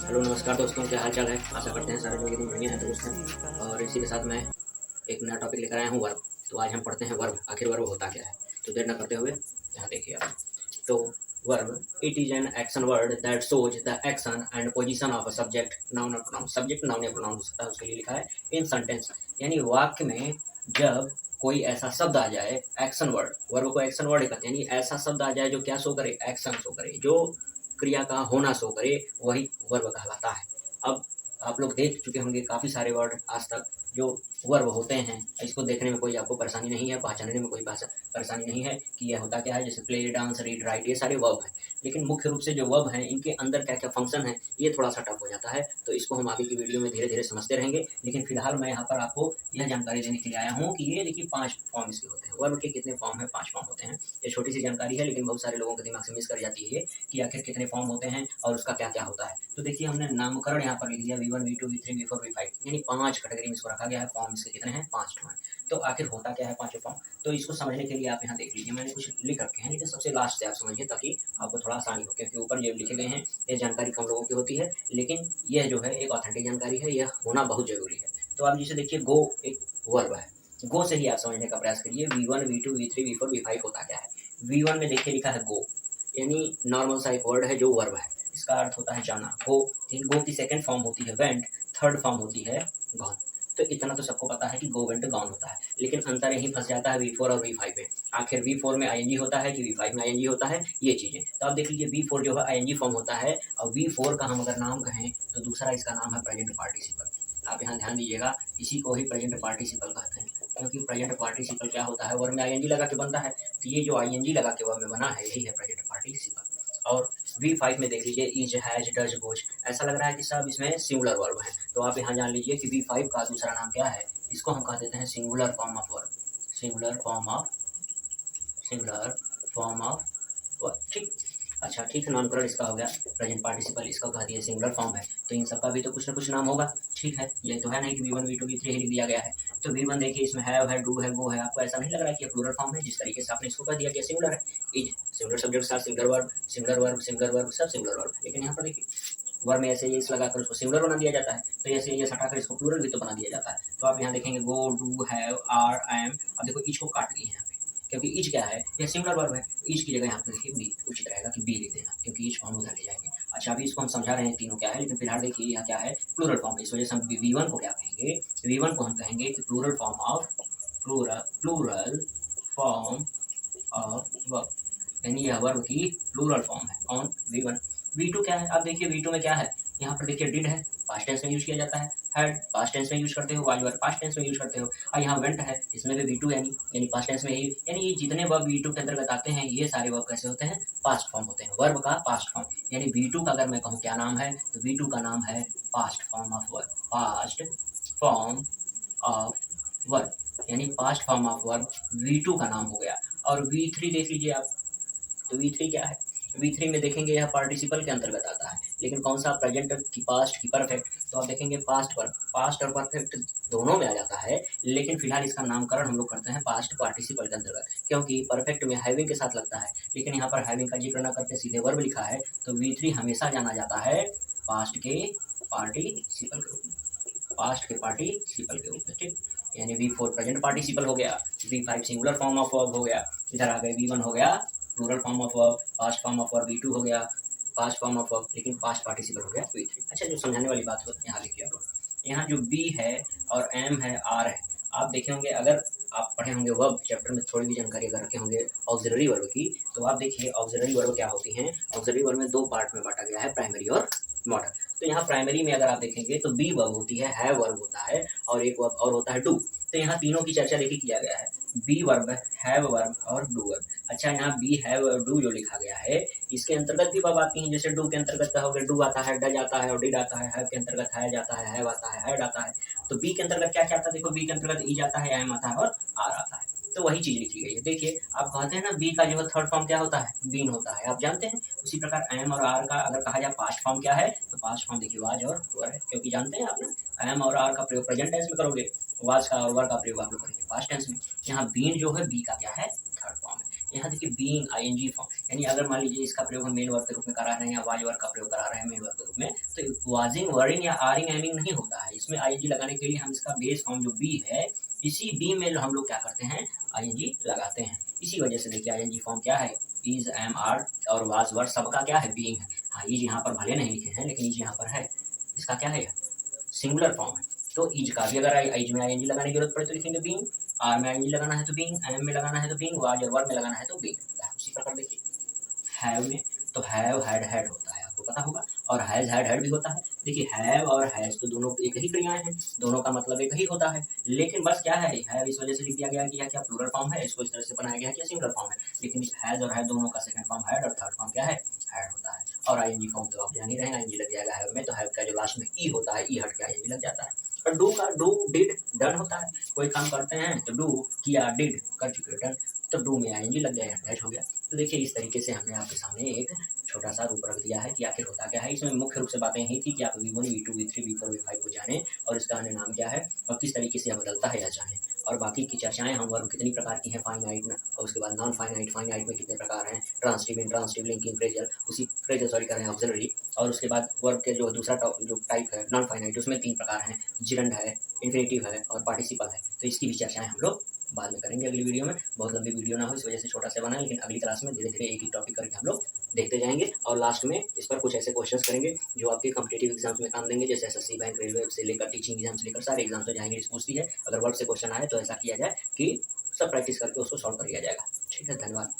Hello नमस्कार दोस्तों, क्या हाल चाल है। आशा करते हैं सारे लोग एकदम बढ़िया हैं दोस्त हैं। और इसी के साथ मैं एक नया टॉपिक लेकर आया हूँ, वर्ब। तो आज हम पढ़ते हैं वर्ब, आखिर वर्ब होता क्या है। तो देर न करते हुए यहाँ देखिए आप। तो verb it is an action word that shows the action and position of a subject noun और प्रोनाउन। सब्जेक्ट नाउन या प्रोनाउन हो सकता है, उसके लिए लिखा है इन सेंटेंस। यानी वाक्य में जब कोई ऐसा शब्द आ जाए, एक्शन वर्ड, वर्ब को एक्शन वर्ड कहते हैं। यानी ऐसा शब्द आ जाए जो क्या शो करे, एक्शन शो करे, जो क्रिया का होना शो करे, वही वर्ब कहलाता है। अब आप लोग देख चुके होंगे काफ़ी सारे वर्ड आज तक जो वर्ब होते हैं। इसको देखने में कोई आपको परेशानी नहीं है, पहचानने में कोई परेशानी नहीं है कि यह होता क्या है। जैसे प्ले, डांस, रीड, राइट, ये सारे वर्ब हैं। लेकिन मुख्य रूप से जो वर्ब हैं, इनके अंदर क्या क्या फंक्शन है, ये थोड़ा सा टफ हो जाता है। तो इसको हम आगे की वीडियो में धीरे धीरे समझते रहेंगे। लेकिन फिलहाल मैं यहाँ पर आपको यह जानकारी देने के लिए आया हूँ कि ये देखिए 5 फॉर्म इसके होते हैं। वर्ब के कितने फॉर्म हैं? 5 फॉर्म होते हैं। ये छोटी सी जानकारी है, लेकिन बहुत सारे लोगों के दिमाग से मिस कर जाती है कि आखिर कितने फॉर्म होते हैं और उसका क्या क्या होता है। तो देखिए, हमने नामकरण यहाँ पर लिख दिया V1, V2, V3, V4, V5, यानी 5 कैटेगरी में इसको रखा गया है। फॉर्म इसके कितने हैं? 5 फॉर्म। तो आखिर होता क्या है पांचों फॉर्म? तो इसको समझने के लिए आप यहाँ देख लीजिए, मैंने कुछ लिख रखे हैं, लेकिन सबसे लास्ट से आप समझिए ताकि आपको थोड़ा आसानी हो। क्योंकि ऊपर जो लिखे गए हैं ये जानकारी कम लोगों की होती है, लेकिन यह जो है एक ऑथेंटिक जानकारी है, यह होना बहुत जरूरी है। तो आप जिसे देखिए, गो एक वर्ब है। गो से ही आप समझने का प्रयास करिए। V1, V2, V3, V4, V5 होता क्या है। V1 में देखिए लिखा है गो, यानी नॉर्मल सा एक वर्ड है जो वर्ब है। इसका अर्थ होता है जाना, गो। गो की सेकंड फॉर्म होती है वेंट, थर्ड फॉर्म होती है गॉन। तो इतना तो सबको पता है कि गो, वेंट, गॉन होता है। लेकिन अंतर यही फंस जाता है V4 और V5 में। आखिर V4 में ING होता है कि V5 में ING होता है, ये चीज़ें तो आप देख लीजिए। V4 जो है ING फॉर्म होता है, और V4 का हम अगर नाम कहें तो दूसरा इसका नाम है प्रेजेंट पार्टिसिपल। आप यहाँ ध्यान दीजिएगा, इसी को ही प्रेजेंट पार्टिसिपल कहते हैं। क्योंकि प्रेजेंट पार्टिसिपल क्या होता है, वर्ब में ING लगा के बनता है। तो ये जो ING लगा के वर्ब में बना है, यही है प्रेजेंट पार्टिसिपल। और V5 में देख लीजिए, इज, हैज, डज, गोज, ऐसा लग रहा है कि सब इसमें सिंगुलर वर्ब है। तो आप यहाँ जान लीजिए कि V5 का दूसरा नाम क्या है। इसको हम कह देते हैं singular form of verb. Singular form of verb, ठीक। अच्छा, ठीक है, नामकरण इसका हो गया। प्रेजेंट पार्टिसिपल इसका कह दिया सिंगुलर फॉर्म है, तो इन सबका भी तो कुछ ना कुछ नाम होगा। ठीक है, ये तो है नहीं कि V1, V2, V3 ही लिख दिया गया है। तो V1 देखिए, इसमें है, डू है, गो है। आपको ऐसा नहीं लग रहा है कि ये प्लूरल फॉर्म है? जिस तरीके से आपने इसको कह दिया कि सिंगुलर है। इज सिंगुलर सब्जेक्ट साथ singular verb, singular verb, singular verb, सब सिंगुलर वर्ब है। लेकिन यहाँ पर देखिए, वर्ब में ऐसे ये इस लगाकर उसको सिंगुलर बना दिया जाता है, तो ऐसे ये हटाकर इसको प्लूरल भी तो बना दिया जाता है। तो आप यहाँ देखेंगे गो, डू, हैव, आर, एम। अब देखो इच को काट दिए यहाँ पे, क्योंकि इच क्या है, ये सिंगुलर वर्ब है। इच की जगह यहाँ पे देखिए बी, उचित रहेगा कि बी लिख देना, क्योंकि इच को हम उधर ले जाएंगे। अच्छा, अभी इसको हम समझा रहे हैं तीनों क्या है, लेकिन फिलहाल देखिए यहाँ क्या है, प्लूरल फॉर्म है। इस वजह से हम V1 को क्या कहेंगे, V1 को हम कहेंगे कि प्लूरल फॉर्म ऑफ वर्ब, यानी यह वर्ब की प्लूरल फॉर्म है। कौन? V1। V2 क्या है? आप देखिए V2 में क्या है, यहाँ पर देखिए डिड है, पास्ट टेंस में यूज किया जाता है। हैड पास्ट टेंस में यूज करते हो, वाज वर्ब पास्ट टेंस में यूज करते हो। और यहाँ वेंट है, इसमें भी V2 यानी पास्ट टेंस में ही। यानी ये जितने वर्ब V2 के अंतर्गत आते हैं, ये सारे वर्ब कैसे होते हैं? पास्ट फॉर्म होते हैं, वर्ब का पास्ट फॉर्म। यानी V2 का अगर मैं कहूँ क्या नाम है, तो V2 का नाम है past form of verb. Past form of verb, यानी past form of verb V2 का नाम हो गया। और V3 देख लीजिए आप, तो V3 क्या है? V3 में देखेंगे यह पार्टिसिपल के अंतर्गत आता है, लेकिन कौन सा? प्रेजेंट की, पास्ट की, परफेक्ट। तो आप देखेंगे पास्ट और परफेक्ट दोनों में आ जाता है, लेकिन फिलहाल इसका नामकरण हम लोग करते हैं पास्ट पार्टिसिपल के अंतर्गत, क्योंकि परफेक्ट में हैविंग के साथ लगता है, लेकिन यहाँ पर हैविंग का जिक्र न करके सीधे वर्ब लिखा है। तो V3 हमेशा जाना जाता है पास्ट के पार्टिसिपल के रूप में, पास्ट के पार्टिसिपल के रूप में, ठीक। यानी V4 प्रेजेंट पार्टिसिपल हो गया, V5 singular form of verb हो गया, इधर आ गए V1 हो गया plural form of verb, past form of verb V2 हो गया, पास्ट फॉर्म ऑफ वर्ब, लेकिन पास्ट पार्टिसिपल हो गया V3। अच्छा, जो समझाने वाली बात हो यहाँ लिखिए आप। यहाँ जो B है और M है, R है, आप देखे होंगे, अगर आप पढ़े होंगे वर्ब चैप्टर में, थोड़ी भी जानकारी अगर रखे होंगे ऑक्सिलरी वर्ब की, तो आप देखिए ऑक्सिलरी वर्ब क्या होती हैं। ऑक्सिलरी वर्ब में 2 पार्ट में बांटा गया है, प्राइमरी और मॉडल। तो यहाँ प्राइमरी में अगर आप देखेंगे तो बी वर्ब होती है वर्ब होता है, और एक वर्ब और होता है डू। तो यहाँ तीनों की चर्चा देखिए किया गया है, बी वर्ब, हैव वर्ब और डू वर्ब। अच्छा, यहाँ बी, हैव और डू जो लिखा गया है, इसके अंतर्गत भी वर्ब आती हैं। जैसे डू के अंतर्गत कहोगे डू आता है, डज आता है और डिड आता है। हैव के अंतर्गत हैज आता है, हैव आता है, हैड आता है। तो बी के अंतर्गत क्या क्या आता है? देखो, बी के अंतर्गत इज आता है, एम आता है और आर आता है। तो वही चीज लिखी गई है। देखिए, आप कहते हैं ना बी का जो है थर्ड फॉर्म क्या होता है? बीन होता है, आप जानते हैं। उसी प्रकार एम और आर का अगर कहा जाए पास्ट फॉर्म क्या है, तो पास्ट फॉर्म देखिए वाज और वर है, क्योंकि जानते हैं आप ना, एम और आर का प्रयोग प्रेजेंट टेंस में करोगे, वाज का और वर का प्रयोग आप लोग करेंगे पास्ट टेंस में। यहाँ बीन जो है बी का क्या है? थर्ड फॉर्म है। यहाँ देखिए बीइंग ING फॉर्म, यानी अगर मान लीजिए इसका प्रयोग हम मेन वर्ब के रूप में करा रहे हैं या वाज वर्ब का प्रयोग करा रहे हैं मेन वर्ब के रूप में, तो वाजिंग, वरिंग या आरिंग, एमिंग नहीं होता है। इसमें आईएनजी लगाने के लिए हम इसका बेस फॉर्म जो बी है, इसी बी में हम लोग क्या करते हैं, आईएनजी लगाते हैं। इसी वजह से देखिए आईएनजी फॉर्म क्या है, इज, एम, आर और वाज, वर सबका क्या है, बीइंग है। हाँ, इज यहाँ पर भले नहीं लिखे हैं लेकिन इज यहाँ पर है, इसका क्या है, सिंगुलर फॉर्म है। तो इज का भी अगर इज में आईएनजी लगाने की जरूरत पड़े तो लिखेंगे बीइंग, आर में आईएनजी लगाना है तो बीइंग, एम में लगाना है तो बीइंग, वाज और वर में लगाना है तो बीइंग। उसी प्रकार देखिए हैव में तो हैव, हैड, हैड होता है, आपको पता होगा। और हैज, हैड, हैड भी होता है। देखिए हैव और हैज तो दोनों एक ही क्रियाएं हैं, दोनों का मतलब एक ही होता है। लेकिन बस क्या है, हैव इस वजह से लिख दिया गया कि यह क्या प्लूरल फॉर्म है, इसको इस तरह से बनाया गया है कि सिंगुलर फॉर्म है। लेकिन इस हैज और हैव दोनों का सेकंड फॉर्म हैड और थर्ड फॉर्म क्या है, हैड होता है। और आईएनजी फॉर्म तो आप जान ही रहे हैं, आईएनजी लग जाएगा हैव में, तो हैव का जो लास्ट में ई होता है, ई हट के आईएनजी लग जाता है। और डू का डू, डिड, डन होता है। कोई काम करते हैं तो डू किया, डिड कर चुके, डन, तो डू में आईएनजी लग गया, अटैच हो गया। तो देखिए इस तरीके से हमने आपके सामने एक छोटा सा रूप रख दिया है कि आखिर होता क्या है। इसमें मुख्य रूप से बातें यही थी कि आप V1, V2, V3, V4, V5 को जानें और इसका अन्य नाम क्या है और किस तरीके से यह बदलता है यह जानें। और बाकी की चर्चाएं हम वर्ब कितनी प्रकार की हैं, फाइनाइट और उसके बाद नॉन फाइनाइट, फाइनाइट में कितने प्रकार हैं, ट्रांसटिव, इंट्रांसटिव, लिंकिंग, फ्रेजल, उसी फ्रेजल सॉरी कर रहे हैं ऑक्सिलरी। और उसके बाद वर्ब के जो दूसरा जो टाइप है नॉन फाइनाइट, उसमें 3 प्रकार हैं, जिरंड है, इन्फिनेटिव है और पार्टिसिपल है। तो इसकी भी चर्चाएं हम लोग बाद में करेंगे अगली वीडियो में। बहुत लंबी वीडियो ना हो इस वजह से छोटा सा बना है, लेकिन अगली क्लास में धीरे धीरे एक ही टॉपिक करके हम लोग देखते जाएंगे। और लास्ट में इस पर कुछ ऐसे क्वेश्चंस करेंगे जो आपके कॉम्पिटिटिव एग्जाम्स में काम देंगे, जैसे एसएससी, बैंक, रेलवे से लेकर टीचिंग एग्जाम से लेकर सारे एग्जाम्स में जाएंगे। पूछती है अगर वर्ड से क्वेश्चन आए तो ऐसा किया जाए कि सब प्रैक्टिस करके उसको सॉल्व कर लिया जाएगा। ठीक है, धन्यवाद।